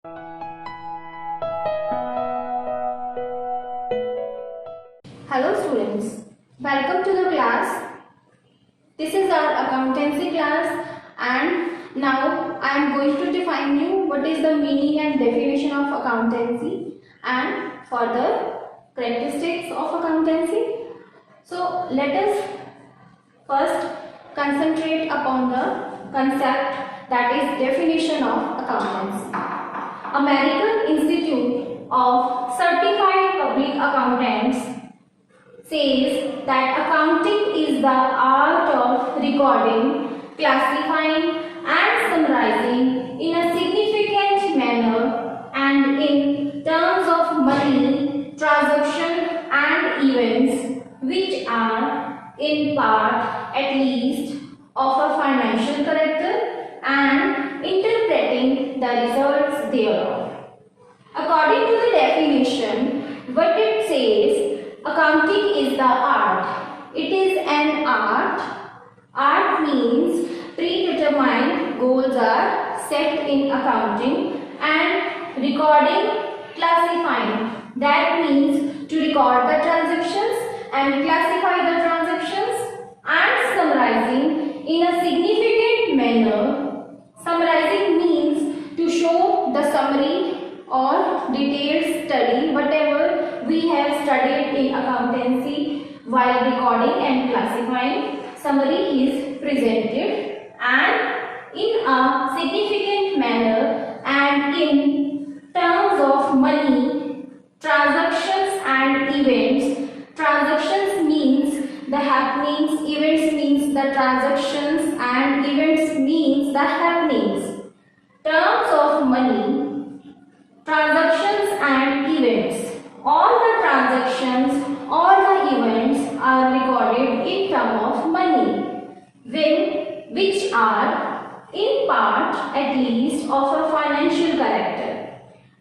Hello students, welcome to the class. This is our accountancy class and now I am going to define you what is the meaning and definition of accountancy and further characteristics of accountancy. So let us first concentrate upon the concept, that is definition of accountancy. American Institute of Certified Public Accountants says that accounting is the art of recording, classifying and summarizing in a significant manner and in terms of money, transaction and events which are in part at least of a financial character and interpreting the results thereof. According to the definition, what it says, accounting is the art. It is an art. Art means predetermined goals are set in accounting and recording, classifying. That means to record the transactions and classify the transactions, and summarizing in a significant manner. Summarizing means to show the summary or detailed study whatever we have studied in accountancy while recording and classifying. Summary is presented and in a significant manner and in terms of money, transactions and events. Transactions means the happenings, events means the transactions and events means the happenings. Terms of money, transactions and events. All the transactions, all the events are recorded in terms of money, which are in part at least of a financial character.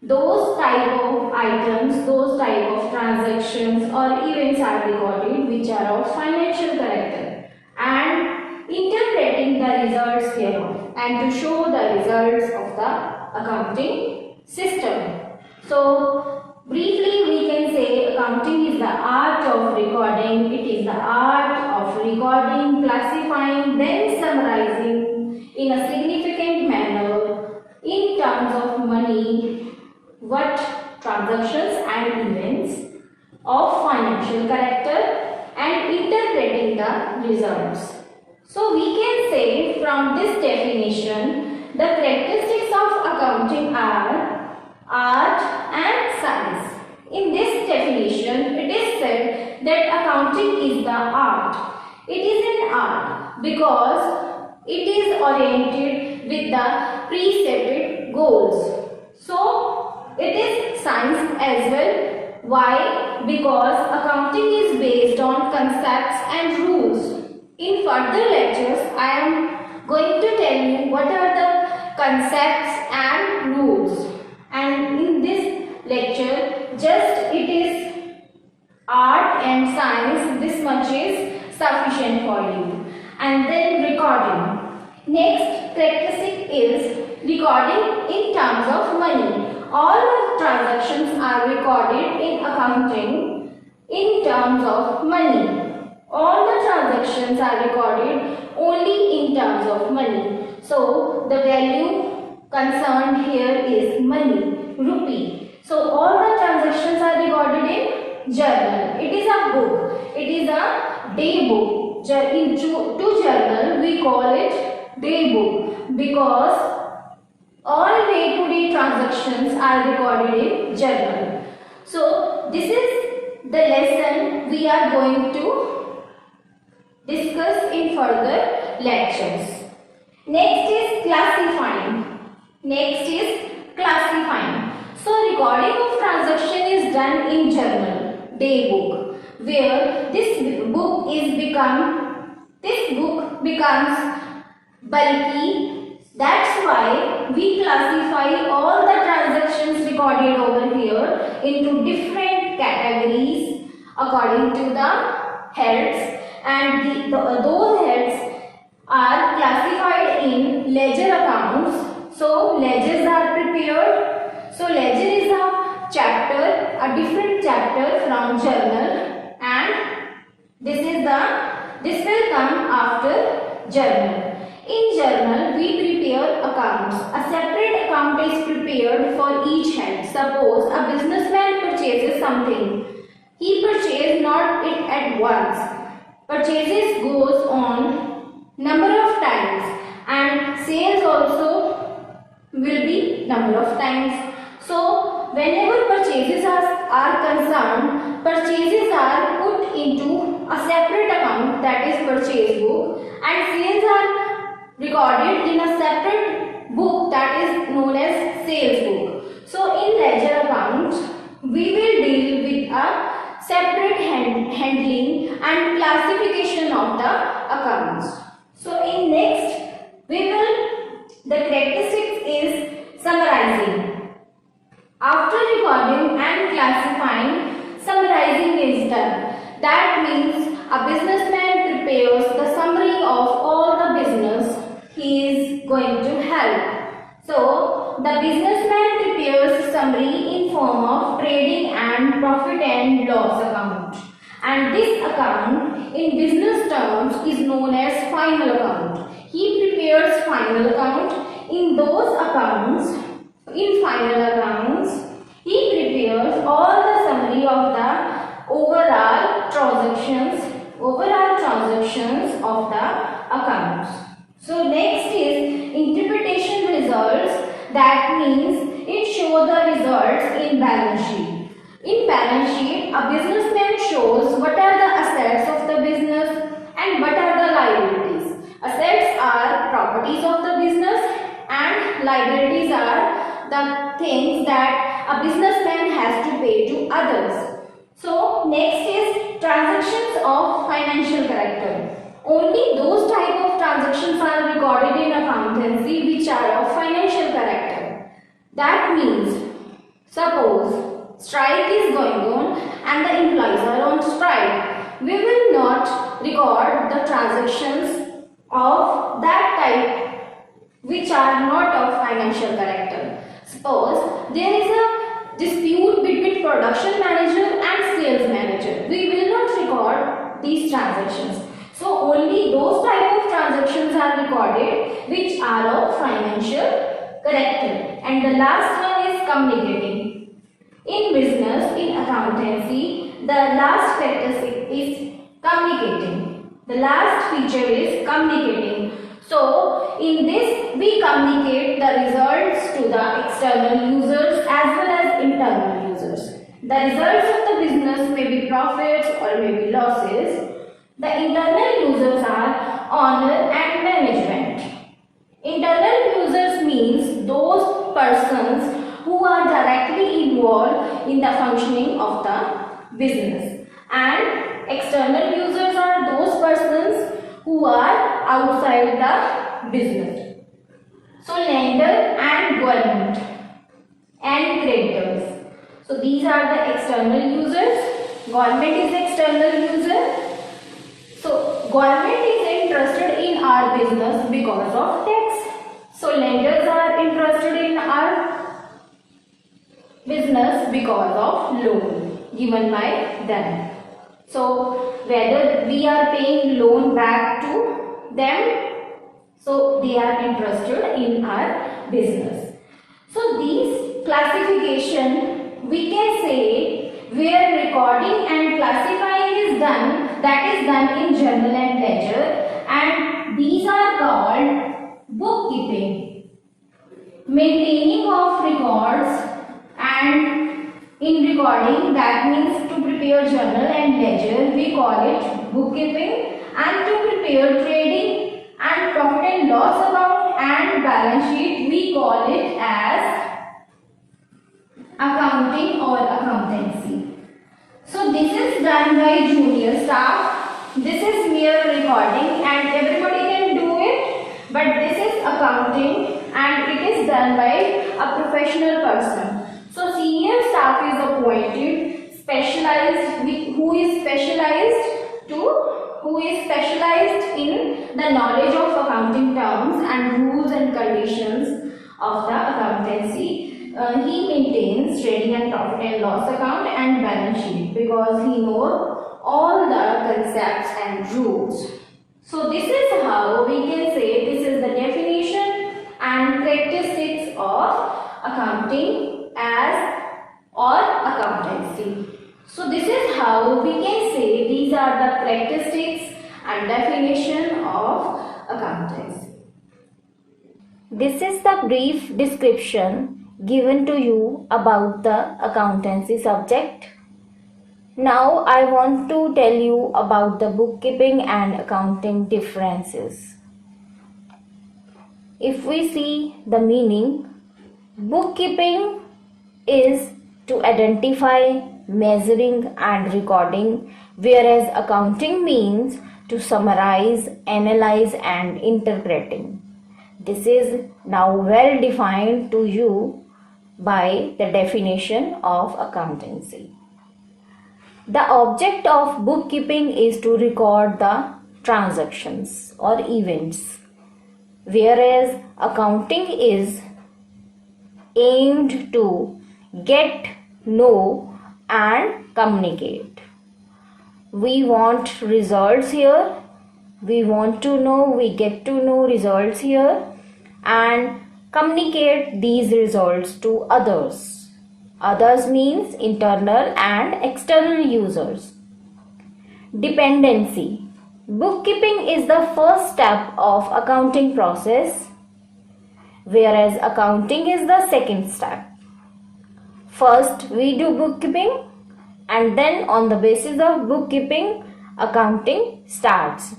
Those type of items, those type of transactions or events are recorded which are of financial character and interpreting the results thereof and to show the results of the accounting system. So briefly we can say accounting is the art of recording. It is the art of recording, classifying, then summarizing in a significant manner in terms of money, what transactions and events of financial character and interpreting the results. So we can say from this definition, the characteristics of accounting are art and science. In this definition, it is said that accounting is the art. It is an art because it is oriented with the preset goals. So it is science as well. Why? Because accounting is based on concepts and rules. In further lectures, I am going to tell you what are the concepts and rules. And in this lecture, just it is art and science, this much is sufficient for you. And then recording. Next characteristic is recording in terms of money. All the transactions are recorded in accounting in terms of money. All the transactions are recorded only in terms of money. So the value concerned here is money, rupee. So all the transactions are recorded in journal. It is a book. It is a day book. In to journal we call it day book because all day-to-day transactions are recorded in journal. So this is the lesson we are going to discuss in further lectures. Next is classifying. So recording of transaction is done in journal, day book, where this book becomes bulky. That's why we classify all the transactions recorded over here into different categories according to the heads, and those heads are classified in ledger accounts. So ledgers are prepared So ledger is a chapter, a different chapter from journal, and this will come after journal. In journal, we prepare accounts. A separate account is prepared for each head. Suppose a businessman purchases something. He purchases not it at once. Purchases goes on number of times, and sales also will be number of times. So whenever purchases are concerned, purchases are put into a separate account, that is purchase book, and sales are recorded in a separate book, that is known as sales book. So in ledger account, we will deal with a separate handling and classification of the accounts. So in next, the characteristics is summarizing. After recording and classifying, summarizing is done. That means a businessman prepares the summary of all the business he is going to help. So the businessman prepares summary in form of trading and profit and loss account. And this account in business terms is known as final account. He prepares final account. In those accounts, in final accounts, he prepares all the summary of the overall transactions of the accounts. So next is interpretation results. That means it shows the results in balance sheet. In balance sheet, a businessman shows what are the assets of the business and what are the liabilities. Assets are properties of the business and liabilities are the things that a businessman has to pay to others. So next is transactions of financial character. Only those type of transactions are recorded in accountancy which are of financial character. That means, suppose strike is going on and the employees are on strike. We will not record the transactions of that type which are not of financial character. Suppose there is a dispute between production manager and sales manager. We will not record these transactions. So only those type of transactions are recorded which are of financial character. And the last one is communicating. In business, in accountancy, the last factor is communicating. The last feature is communicating. So in this we communicate the results to the external users as well as internal users. The results of the business may be profits or may be losses. The internal users are owner and management. Internal users means those persons who are directly involved in the functioning of the business. And external users are those persons who are outside the business. So lender and government and creditors. So these are the external users. Government is external user. So government is interested in our business because of tax. So lenders are interested in our business because of loan given by them. So whether we are paying loan back to them, so they are interested in our business. So these classification we can say where recording and classifying is done, that is done in journal and ledger, and these are called bookkeeping. Maintaining of records and in recording, that means to prepare journal and ledger, we call it bookkeeping, and to prepare trading and profit and loss account and balance sheet, we call it as accounting or accountancy. So this is done by junior staff. This is mere recording and everybody can do it, but this is accounting and it is done by a professional person. So senior staff is appointed, specialized, who is specialized in the knowledge of accounting terms and rules and conditions of the accountancy he maintains trading and profit and loss account and balance sheet because he knows all the concepts and rules. So this is how we can say this is the definition and characteristics of accounting as or accountancy. So this is how we can say these are the characteristics and definition of accountancy. This is the brief description given to you about the accountancy subject. Now I want to tell you about the bookkeeping and accounting differences. If we see the meaning, bookkeeping is to identify, measuring and recording, whereas accounting means to summarize, analyze and interpreting. This is now well defined to you by the definition of accountancy. The object of bookkeeping is to record the transactions or events, whereas accounting is aimed to get, know and communicate. We want results here. We want to know, we get to know results here and communicate these results to others. Others means internal and external users. Dependency. Bookkeeping is the first step of accounting process, whereas accounting is the second step. First we do bookkeeping and then on the basis of bookkeeping accounting starts.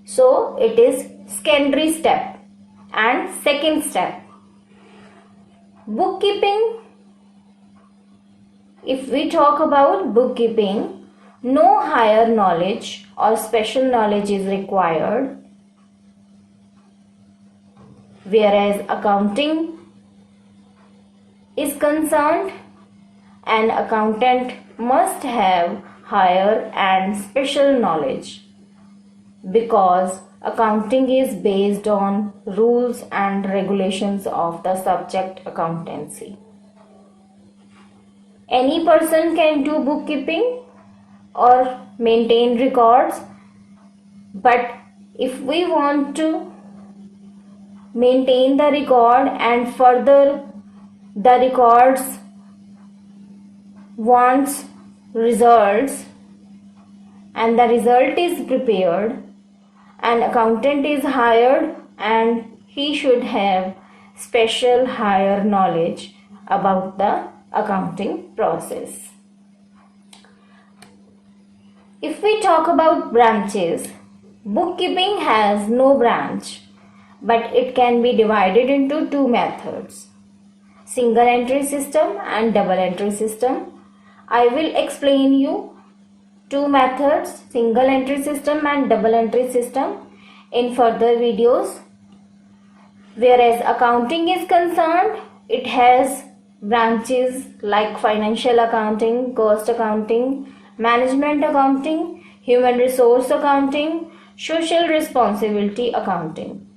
So it is secondary step and second step. Bookkeeping, if we talk about bookkeeping, no higher knowledge or special knowledge is required, whereas accounting is concerned, an accountant must have higher and special knowledge because accounting is based on rules and regulations of the subject accountancy. Any person can do bookkeeping or maintain records, but if we want to maintain the record and further the records wants results and the result is prepared, an accountant is hired and he should have special higher knowledge about the accounting process. If we talk about branches, bookkeeping has no branch, but it can be divided into two methods, single entry system and double entry system. I will explain you two methods, single entry system and double entry system, in further videos. Whereas accounting is concerned, it has branches like financial accounting, cost accounting, management accounting, human resource accounting, social responsibility accounting.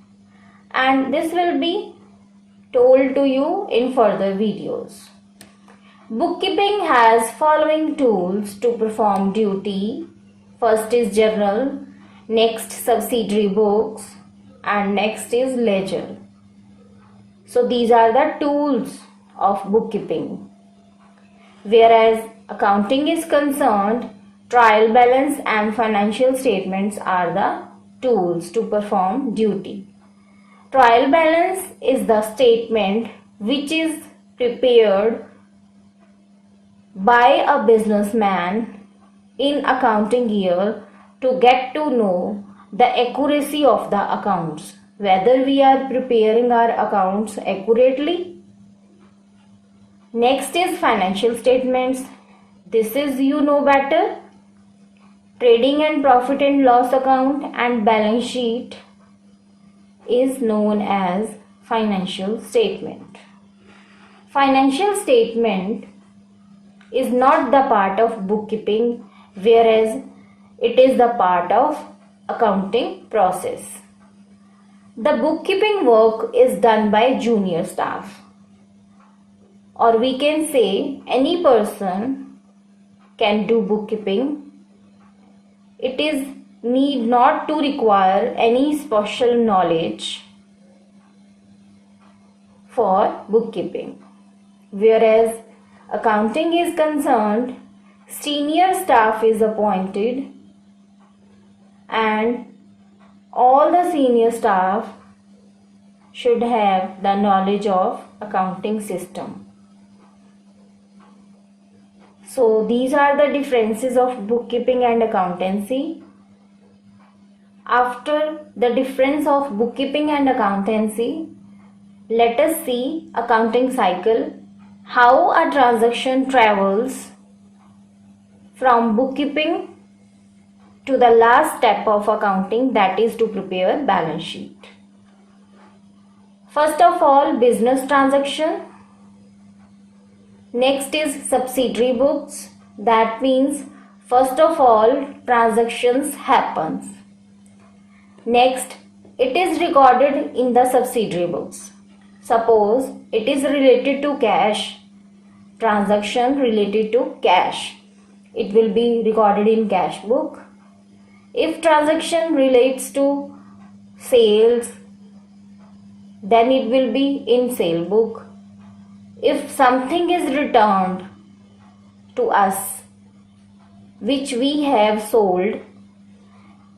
And this will be told to you in further videos. Bookkeeping has following tools to perform duty. First is journal, next subsidiary books, and next is ledger. So these are the tools of bookkeeping. Whereas accounting is concerned, trial balance and financial statements are the tools to perform duty. Trial balance is the statement which is prepared by a businessman in accounting year to get to know the accuracy of the accounts, whether we are preparing our accounts accurately. Next is financial statements. This is you know better. Trading and profit and loss account and balance sheet is known as financial statement. Financial statement is not the part of bookkeeping, whereas it is the part of accounting process. The bookkeeping work is done by junior staff. or we can say any person can do bookkeeping. It is need not to require any special knowledge for bookkeeping. Whereas accounting is concerned, senior staff is appointed and all the senior staff should have the knowledge of accounting system. So these are the differences of bookkeeping and accountancy. After the difference of bookkeeping and accountancy, let us see accounting cycle, how a transaction travels from bookkeeping to the last step of accounting, that is to prepare balance sheet. First of all, business transaction. Next is subsidiary books. That means first of all transactions happens. Next, it is recorded in the subsidiary books. Suppose it is related to cash, transaction related to cash, it will be recorded in cash book. If transaction relates to sales, then it will be in sale book. If something is returned to us which we have sold,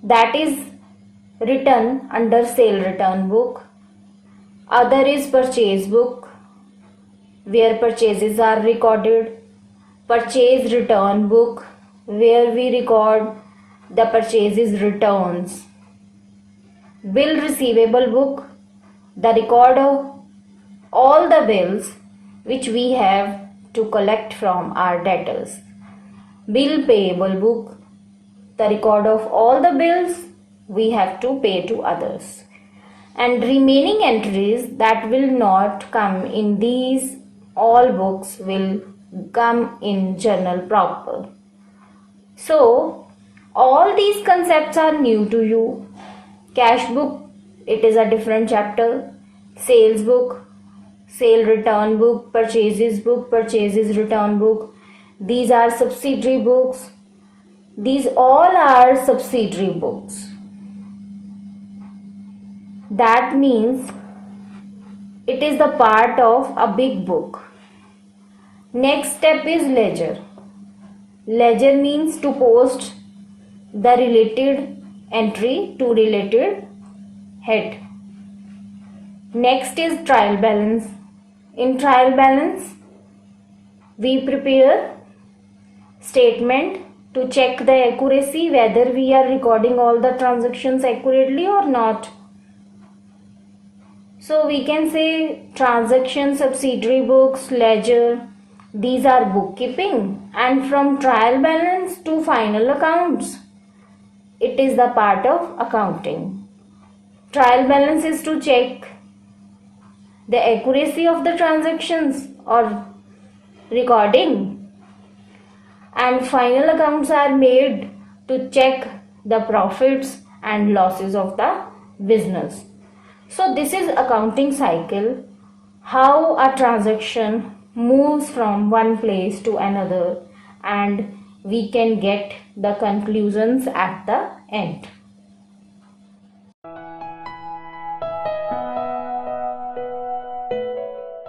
that is written under sale return book. Other is purchase book, where purchases are recorded. Purchase return book, where we record the purchases returns. Bill receivable book, the record of all the bills which we have to collect from our debtors. Bill payable book, the record of all the bills we have to pay to others. And remaining entries that will not come in these all books will come in journal proper. So all these concepts are new to you. Cash book, it is a different chapter. Sales book, sale return book, purchases return book. These are subsidiary books. These all are subsidiary books. That means it is the part of a big book. Next step is ledger. Ledger means to post the related entry to related head. Next is trial balance. In trial balance, we prepare statement to check the accuracy, whether we are recording all the transactions accurately or not. So we can say transaction, subsidiary books, ledger, these are bookkeeping, and from trial balance to final accounts, it is the part of accounting. Trial balance is to check the accuracy of the transactions or recording, and final accounts are made to check the profits and losses of the business. So this is accounting cycle, how a transaction moves from one place to another and we can get the conclusions at the end.